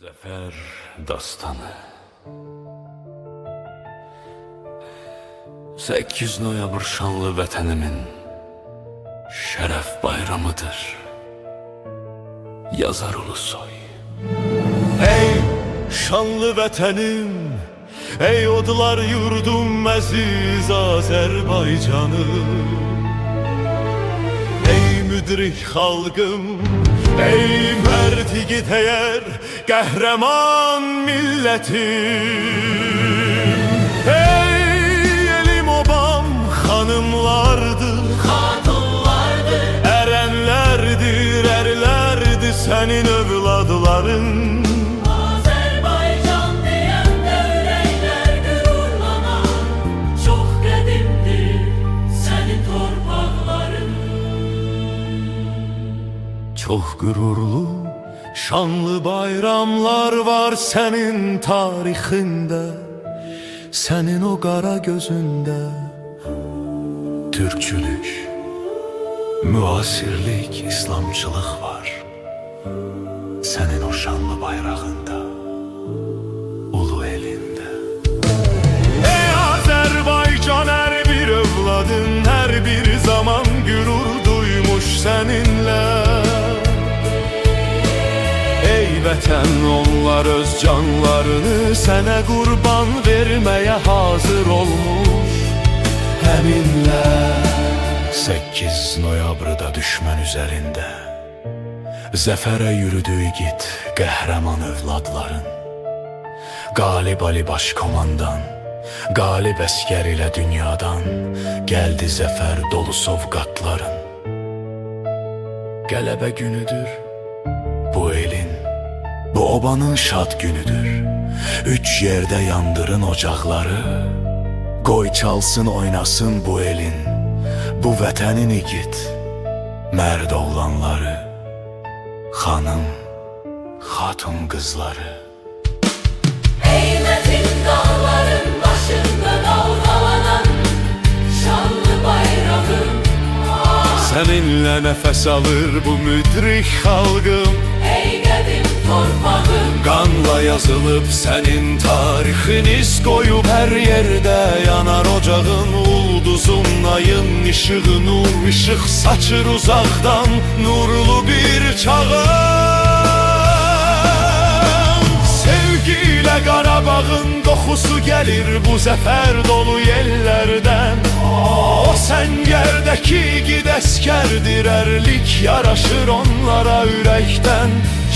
Zafer dastanı 8 noyabr şanlı vətənimin şərəf bayramıdır. Yazar Ulusoy. Ey şanlı vətənim, ey odlar yurdum əziz Azərbaycanım, ey müdrik xalqım, ey mərd igid əyər, qəhrəman millətim. Ey elim obam, xanımlardır, Xatunlardır, ərənlərdir, ərlərdir sənin övladların. Azərbaycan deyəndə ürəklər qürurlanar, çox qədimdir sənin torpaqların. Çox qürurlu, şanlı bayramlar var sənin tarixində, sənin o qara gözündə. Türkçülük, müasirlik, İslamçılıq var sənin o şanlı bayrağında, ulu elində. Ey Azərbaycan, hər bir övladın hər bir zaman gürur duymuş səninlə. Ey vətən, onlar öz canlarını sənə qurban verməyə hazır olmuş. Həminlə 8 noyabrda düşmən üzərində zəfərə yürüdü igid qəhrəman övladların. Qalib Ali Başkomandan, qalib əskər ilə dünyadan gəldi zəfər dolu sovqatların. Qələbə günüdür bu elin, bu obanın şad günüdür. Üç yerdə yandırın ocaqları, qoy çalsın oynasın bu elin, bu vətənin igid mərd oğlanları, xanım, xatun qızları. Ey mətin dağların başında dalğalanan şanlı bayrağım, Səninlə nəfəs alır bu müdrik xalqım, ey qədim torpağım. qanla yazılıb sənin tarixin, iz qoyub hər yerdə yanar ocağın. Ulduzun, ayın işığı, nur işıq saçır uzaqdan, nurlu bir çağın. Sevgi ilə Qarabağın qoxusu gəlir bu zəfər dolu yerlərdən. O səngərdəki igid əskərdir, ərlik yaraşır onlara ürəkdən.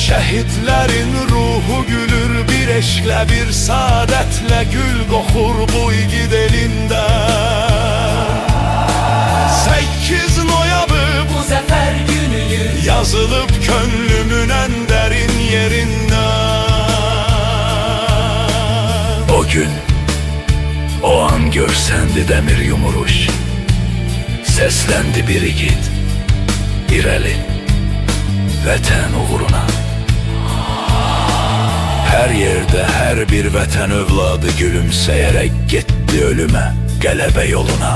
Şəhidlərin ruhu gülür, bir eşqlə, bir saadətlə gül qoxur bu igid elindən. 8 noyabr Bu zəfər günüdür, yazılıb könlümün ən dərin yerindən. O gün, o an görsəndi dəmir yumuruş, səsləndi bir igid, irəli, vətən uğruna. Hər yerdə hər bir vətən övladı gülümsəyərək getdi ölümə, qələbə yoluna.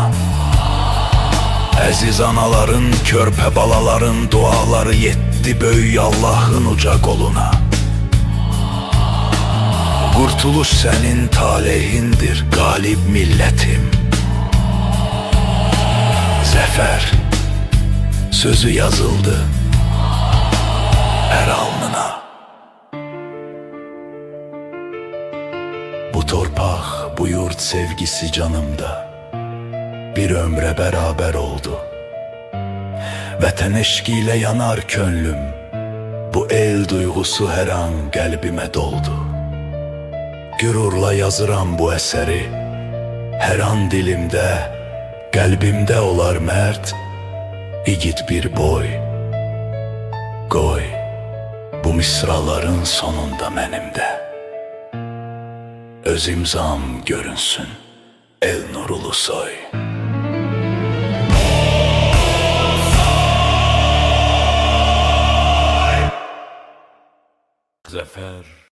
Əziz anaların, körpə balaların duaları yetdi böyük Allahın uca qoluna. Qurtuluş sənin talehindir, qalib millətim. Zəfər sözü yazıldı ər alnına. Bu torpaq, bu yurt sevgisi canımda bir ömrə bərabər oldu. Vətən eşqi ilə yanar könlüm, bu el duyğusu hər an qəlbimə doldu. Gürurla yazıram bu əsəri, hər an dilimdə, qəlbimdə olar mərd, igid bir boy. Qoy bu misraların sonunda mənimdə öz imzam görünsün, Elnur Ulusoy. Zafer